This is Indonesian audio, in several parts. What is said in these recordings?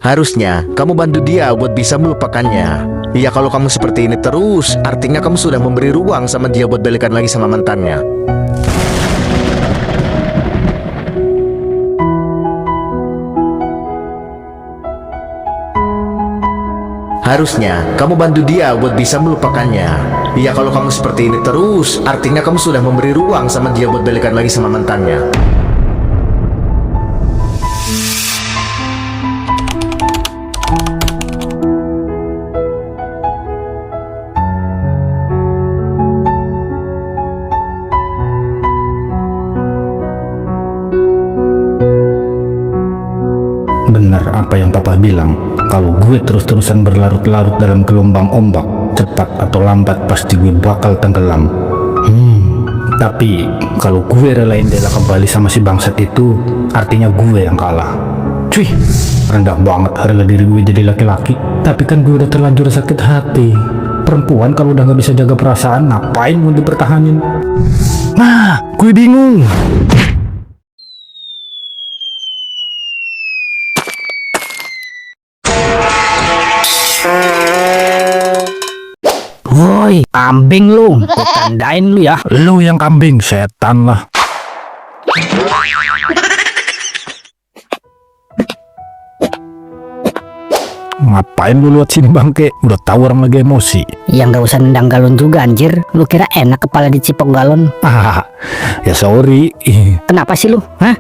Harusnya kamu bantu dia buat bisa melupakannya. Iya, kalau kamu seperti ini terus, artinya kamu sudah memberi ruang sama dia buat balikan lagi sama mantannya. Harusnya kamu bantu dia buat bisa melupakannya. Iya, kalau kamu seperti ini terus, artinya kamu sudah memberi ruang sama dia buat balikan lagi sama mantannya. Benar apa yang papa bilang, kalau gue terus-terusan berlarut-larut dalam gelombang ombak, cepat atau lambat pasti gue bakal tenggelam. Tapi kalau gue relain Dela kembali sama si bangsat itu, artinya gue yang kalah. Cuy, rendah banget harga diri gue jadi laki-laki. Tapi kan gue udah terlanjur sakit hati. Perempuan kalau udah gak bisa jaga perasaan, ngapain mau dipertahanin? Nah, gue bingung. Woi, kambing lu, tandain lu ya. Lu yang kambing, setan lah. Ngapain lu lewat sini bangke? Udah tahu orang lagi emosi. Ya nggak usah nendang galon juga anjir. Lu kira enak kepala dicipok galon? Ya sorry. Kenapa sih lu? Hah?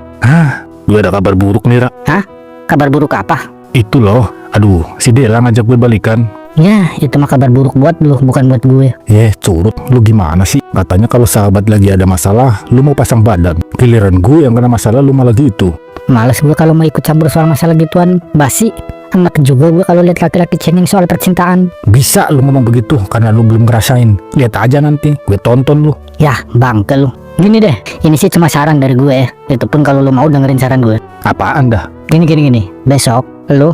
Gue ada kabar buruk nih, Ra. Hah? Kabar buruk apa? Itu loh, aduh, si Dela ngajak gue balikan. Ya, itu mah kabar buruk buat lu, bukan buat gue. Curut, lu gimana sih? Katanya kalau sahabat lagi ada masalah, lu mau pasang badan. Giliran gue yang kena masalah, lu malah gitu. Males gue kalau mau ikut campur soal masalah gituan, basi. Enak juga gue kalau lihat laki-laki cengeng soal percintaan. Bisa lu ngomong begitu karena lu belum ngerasain. Lihat aja nanti, gue tonton lu. Ya, bangke lu. Gini deh, ini sih cuma saran dari gue ya. Itu pun kalau lu mau dengerin saran gue. Apaan dah? Gini. Besok, lu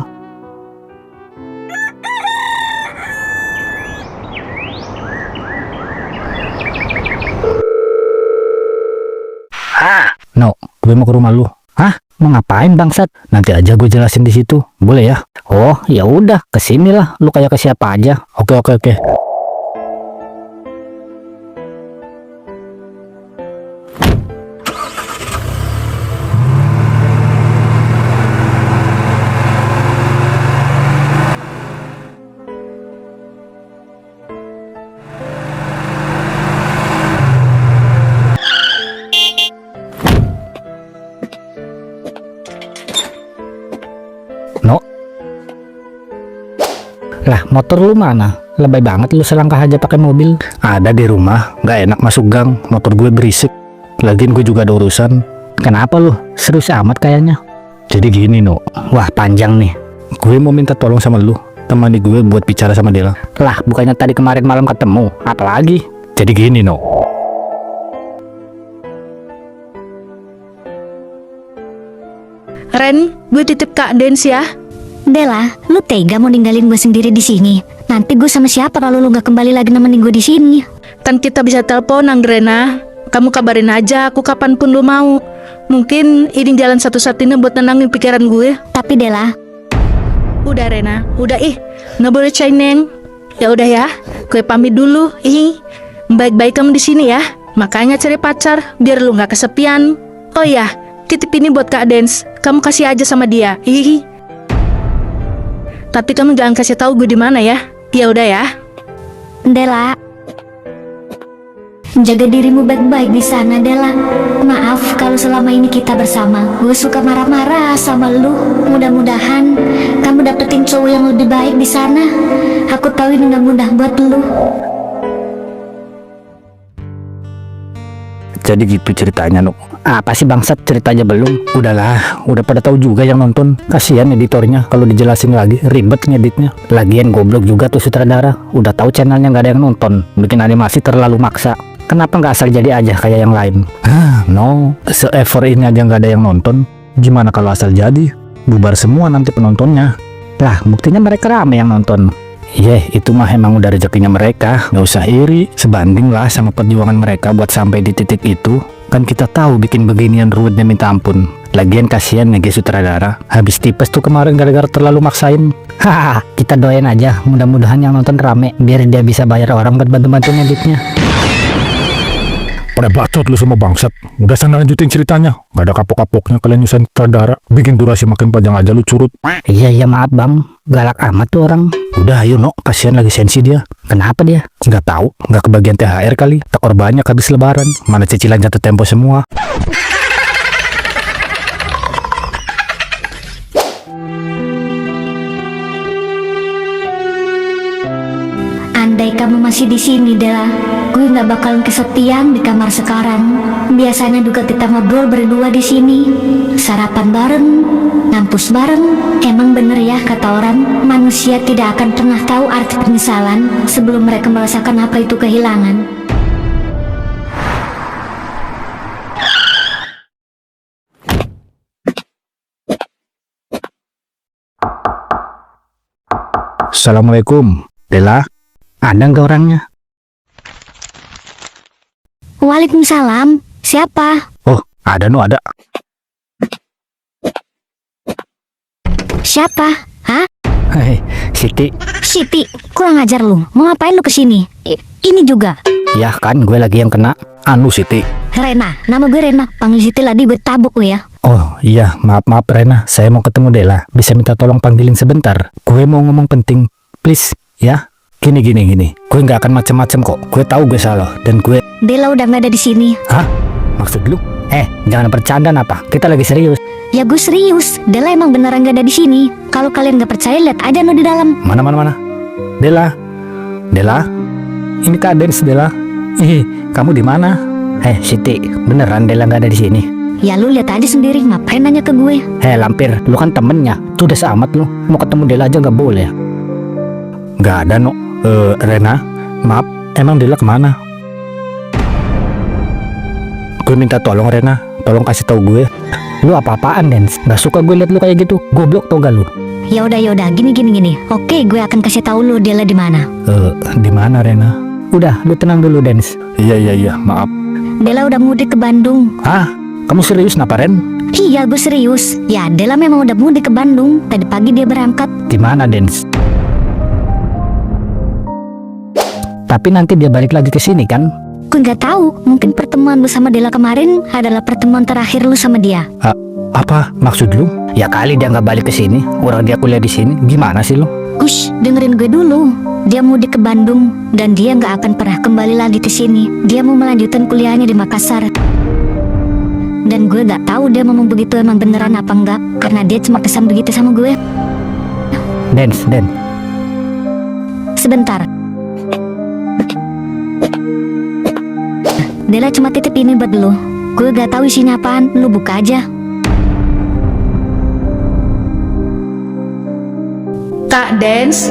No, gue mau ke rumah lu. Hah? Mau ngapain bangsat? Nanti aja gue jelasin di situ. Boleh ya? Oh, ya udah, kesini lah. Lu kayak ke siapa aja. Oke. Lah, motor lu mana? Lebay banget lu selangkah aja pakai mobil. Ada di rumah, nggak enak masuk gang. Motor gue berisik. Lagian gue juga ada urusan. Kenapa lu? Serius amat kayaknya. Jadi gini, No. Wah, panjang nih. Gue mau minta tolong sama lu. Temani gue buat bicara sama Dela. Lah, bukannya tadi kemarin malam ketemu. Apalagi? Jadi gini, No. Ren, gue titip Kak Dens ya. Dela, lu tega mau ninggalin gue sendiri di sini? Nanti gue sama siapa kalau lu nggak kembali lagi nemenin gue di sini? Kan kita bisa telepon, Anggrena. Kamu kabarin aja aku kapanpun lu mau. Mungkin ini jalan satu-satunya buat nenangin pikiran gue. Tapi Dela, Udah Rena, udah nggak boleh cengeng. Ya udah ya, gue pamit dulu. Baik-baik kamu di sini ya. Makanya cari pacar biar lu nggak kesepian. Oh ya, titip ini buat Kak Dens. Kamu kasih aja sama dia. Tapi kamu jangan kasih tahu gue di mana ya. Ya udah ya. Dela, jaga dirimu baik-baik di sana, Dela. Maaf kalau selama ini kita bersama gue suka marah-marah sama lu. Mudah-mudahan kamu dapetin cowok yang lebih baik di sana. Aku tahu ini gak mudah buat lu. Jadi gitu ceritanya, No. Apa sih bangsat, ceritanya belum? Udahlah, udah pada tahu juga yang nonton. Kasihan editornya kalau dijelasin lagi, ribet ngeditnya. Lagian goblok juga tuh sutradara. Udah tahu channelnya nggak ada yang nonton, bikin animasi terlalu maksa. Kenapa nggak asal jadi aja kayak yang lain? No, se-effort ini aja nggak ada yang nonton. Gimana kalau asal jadi? Bubar semua nanti penontonnya. Lah, buktinya mereka rame yang nonton. Itu mah emang udah rezekinya mereka. Nggak usah iri, sebanding lah sama perjuangan mereka buat sampai di titik itu. Kan kita tahu bikin beginian ruwetnya minta ampun. Lagian kasihan nih sutradara, habis tipes tuh kemarin gara-gara terlalu maksain. Hahaha, kita doain aja, mudah-mudahan yang nonton rame biar dia bisa bayar orang buat bantu-bantu ngeditnya. Pada bacot lu semua bangsat. Udah sana lanjutin ceritanya. Gak ada kapok-kapoknya kalian nyusahin sutradara. Bikin durasi makin panjang aja lu curut. Iya maaf bang, galak amat tuh orang. Udah ayo no, kasihan lagi sensi dia. Kenapa dia? Nggak tahu, nggak kebagian THR kali. Tekor banyak habis lebaran. Mana cicilan jatuh tempo semua. Andai kamu masih di sini, Dela, gue nggak bakalan kesepian di kamar sekarang. Biasanya juga kita ngobrol berdua di sini, sarapan bareng, ngampus bareng. Emang bener ya kata orang, manusia tidak akan pernah tahu arti penyesalan sebelum mereka merasakan apa itu kehilangan. Assalamualaikum, Dela. Ada nggak orangnya? Waalaikumsalam. Siapa? Oh, ada no, ada. Siapa? Hah? Hei, Siti. Siti, kurang ajar lu. Mau ngapain lu kesini? Ini juga. Ya kan, gue lagi yang kena. Anu Siti. Rena, nama gue Rena. Panggil Siti lagi gue tabuk lu ya. Oh iya, maaf Rena. Saya mau ketemu Dela. Bisa minta tolong panggilin sebentar. Gue mau ngomong penting. Please, ya. Gini. Gue nggak akan macem-macem kok. Gue tahu gue salah dan gue. Dela udah nggak ada di sini. Hah? Maksud lu? Jangan bercanda apa? Kita lagi serius. Ya gue serius. Dela emang beneran gak ada di sini. Kalau kalian nggak percaya lihat aja no di dalam. Mana? Dela. Ini Kak Dens, Dela. Kamu di mana? Siti, beneran Dela nggak ada di sini? Ya lu lihat aja sendiri. Ngapain nanya ke gue? Lampir, lu kan temennya. Tuh udah seamat lu. Mau ketemu Dela aja nggak boleh. Nggak ada no. Rena, maaf. Emang Dela kemana? Gue minta tolong Rena. Tolong kasih tahu gue. Lu apa-apaan Dens? Gak suka gue liat lu kayak gitu. Goblok tau gak lu? Ya udah. Gini. Oke, gue akan kasih tahu lu Dela di mana. Di mana Rena? Udah, lu tenang dulu Dens. Iya, maaf. Dela udah mudik ke Bandung. Hah? Kamu serius napa Ren? Iya, gue serius. Ya, Dela memang udah mudik ke Bandung. Tadi pagi dia berangkat. Di mana Dens? Tapi nanti dia balik lagi ke sini kan? Gue nggak tahu. Mungkin pertemuan lu sama Dela kemarin adalah pertemuan terakhir lu sama dia. Apa maksud lu? Ya kali dia nggak balik ke sini. Orang dia kuliah di sini. Gimana sih lu? Ush, dengerin gue dulu. Dia mudik ke Bandung dan dia nggak akan pernah kembali lagi ke sini. Dia mau melanjutkan kuliahnya di Makassar. Dan gue nggak tahu dia ngomong begitu emang beneran apa enggak, karena dia cuma pesan begitu sama gue. Dens. Sebentar. Dela cuma titip ini buat lu. Gue gak tahu isinya apaan, lu buka aja. Kak Dens,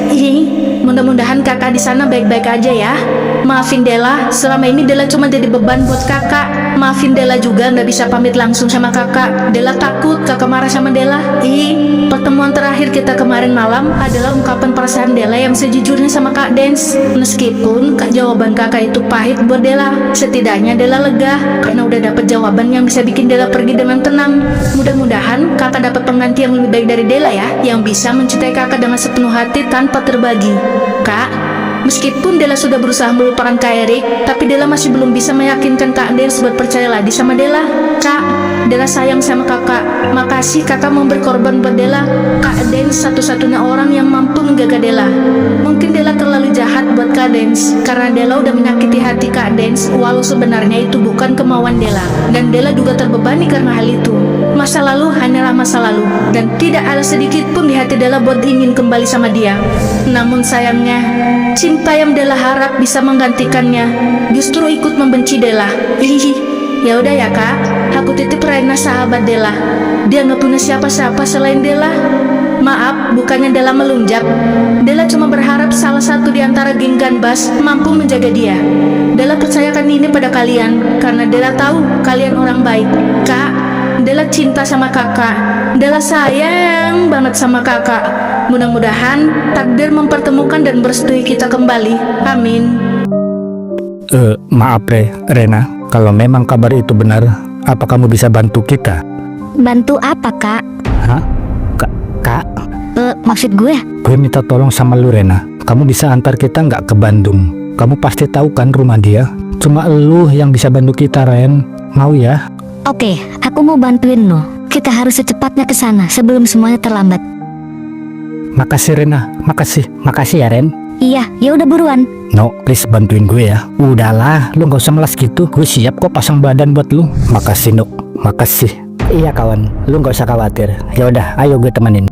mudah-mudahan kakak di sana baik-baik aja ya. Maafin Dela, selama ini Dela cuma jadi beban buat kakak. Maafin Dela juga nggak bisa pamit langsung sama kakak. Dela takut kakak marah sama Dela. Pertemuan terakhir kita kemarin malam adalah ungkapan perasaan Dela yang sejujurnya sama Kak Dens. Meskipun jawaban kakak itu pahit buat Dela, setidaknya Dela lega karena udah dapet jawaban yang bisa bikin Dela pergi dengan tenang. Mudah-mudahan kakak dapat pengganti yang lebih baik dari Dela ya, yang bisa mencintai kakak dengan sepenuh hati tanpa terbagi. Kak, meskipun Dela sudah berusaha melupakan Kak Erik, tapi Dela masih belum bisa meyakinkan Kak Dens buat percaya lagi sama Dela. Kak, Dela sayang sama kakak. Makasih kakak mau berkorban buat Dela. Kak Dens satu-satunya orang yang mampu menjaga Dela. Mungkin Dela terlalu jahat buat Kak Dens, karena Dela udah menyakiti hati Kak Dens, walau sebenarnya itu bukan kemauan Dela. Dan Dela juga terbebani karena hal itu. Masa lalu hanyalah masa lalu, dan tidak ada sedikit pun di hati Dela buat ingin kembali sama dia. Namun sayangnya, cinta yang Dela harap bisa menggantikannya justru ikut membenci Dela. Ya udah ya kak, aku titip Rena sahabat Dela. Dia nggak punya siapa-siapa selain Dela. Maaf, bukannya Dela melunjak. Dela cuma berharap salah satu di antara geng Ganbas mampu menjaga dia. Dela percayakan ini pada kalian karena Dela tahu kalian orang baik. Kak, Dela cinta sama kakak. Dela sayang banget sama kakak. Mudah-mudahan takdir mempertemukan dan merestui kita kembali. Amin. Maaf Rena, kalau memang kabar itu benar, apa kamu bisa bantu kita? Bantu apa, Kak? Hah? Kak, Maksud gue, gue minta tolong sama lu Rena. Kamu bisa antar kita nggak ke Bandung? Kamu pasti tahu kan rumah dia. Cuma lu yang bisa bantu kita, Ren. Mau ya? oke, aku mau bantuin lo. Kita harus secepatnya ke sana sebelum semuanya terlambat. Makasih Rena, makasih. Makasih ya Ren. Iya, ya udah buruan. No, please bantuin gue ya. Udahlah, lu nggak usah melas gitu. Gue siap kok pasang badan buat lu. Makasih No, makasih. Iya kawan, lu nggak usah khawatir. Ya udah, ayo gue temenin.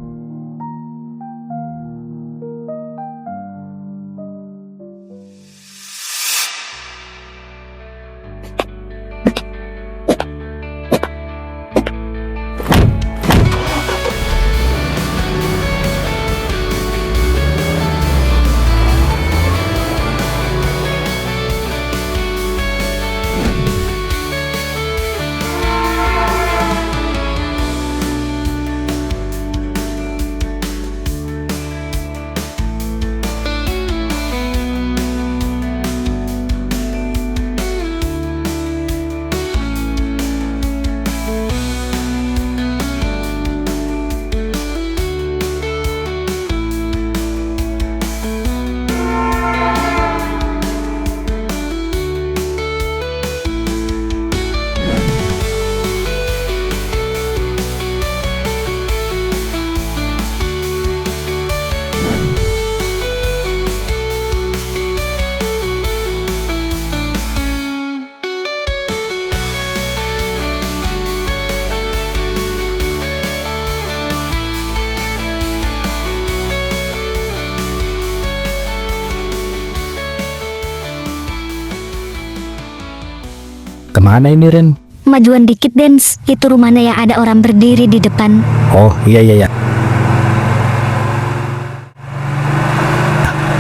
Kemana ini Ren? Majuan dikit, Dens. Itu rumahnya yang ada orang berdiri di depan. Oh iya.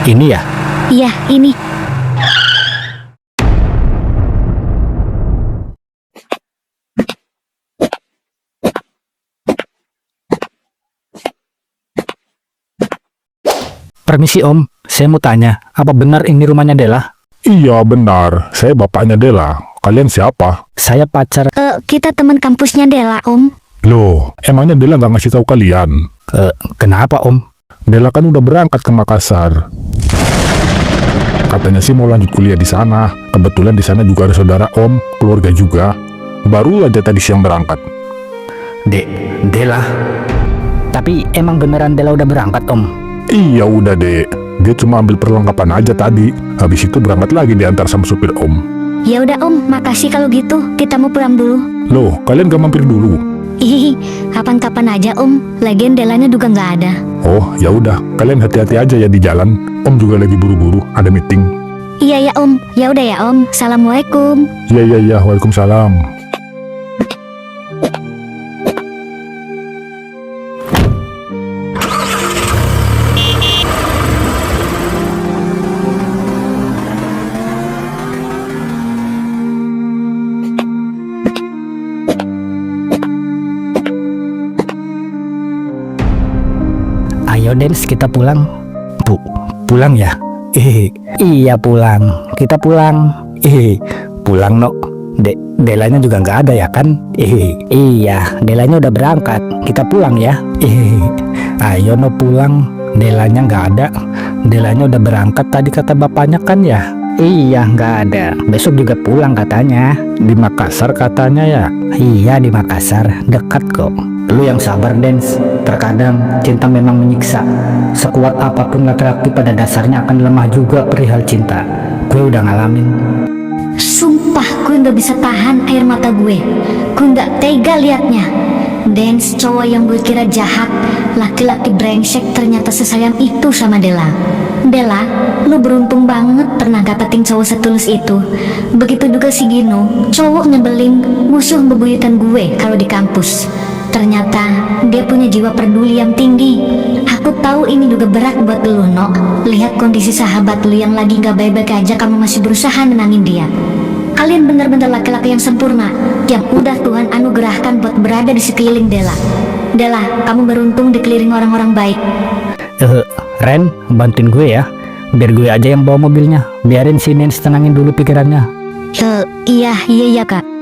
Ini ya? Iya, ini. Permisi Om, saya mau tanya, apa benar ini rumahnya Dela? Iya benar, saya bapaknya Dela. Kalian siapa? Saya pacar. Kita teman kampusnya Dela, Om. Loh, emangnya Dela nggak ngasih tahu kalian? Kenapa Om? Dela kan udah berangkat ke Makassar. Katanya sih mau lanjut kuliah di sana. Kebetulan di sana juga ada saudara Om, keluarga juga. Baru aja tadi siang berangkat. Dela? Tapi emang beneran Dela udah berangkat Om? Iya udah dek, dia cuma ambil perlengkapan aja tadi. Habis itu berangkat lagi diantar sama supir Om. Ya udah, Om. Makasih kalau gitu. Kita mau pulang dulu. Loh, kalian gak mampir dulu? Ih, kapan-kapan aja, Om. Lagian Delanya juga nggak ada. Oh, ya udah, kalian hati-hati aja ya di jalan. Om juga lagi buru-buru, ada meeting. Iya ya, Om. Ya udah ya, Om. Assalamualaikum. Iya, waalaikumsalam. Ayo Dens, kita pulang. Pulang ya? Iya pulang. Kita pulang. Pulang No. Delanya juga nggak ada ya kan? Iya, Delanya udah berangkat. Kita pulang ya. Ayo No pulang. Delanya nggak ada. Delanya udah berangkat tadi kata bapaknya kan ya? Iya nggak ada. Besok juga pulang katanya. Di Makassar katanya ya? Iya di Makassar. Dekat kok. Lu yang sabar Dens. Terkadang cinta memang menyiksa. Sekuat apapun laki-laki pada dasarnya akan lemah juga perihal cinta. Gue udah ngalamin. Sumpah, gue nggak bisa tahan air mata gue. Gue nggak tega liatnya. Dens, cowok yang gue kira jahat, laki-laki brengsek, ternyata sesayang itu sama Dela. Dela, lu beruntung banget pernah dapetin cowok setulus itu. Begitu juga si Gino, cowok nyebelin, musuh bebuyutan gue kalau di kampus. Ternyata dia punya jiwa peduli yang tinggi. Aku tahu ini juga berat buat lu, Nok. Lihat kondisi sahabat lu yang lagi gak baik-baik aja, kamu masih berusaha nenangin dia. Kalian benar-benar laki-laki yang sempurna, yang udah Tuhan anugerahkan buat berada di sekeliling Dela. Dela, kamu beruntung dikelilingi orang-orang baik. Ren, bantuin gue ya. Biar gue aja yang bawa mobilnya. Biarin si Nens tenangin dulu pikirannya. Iya Kak.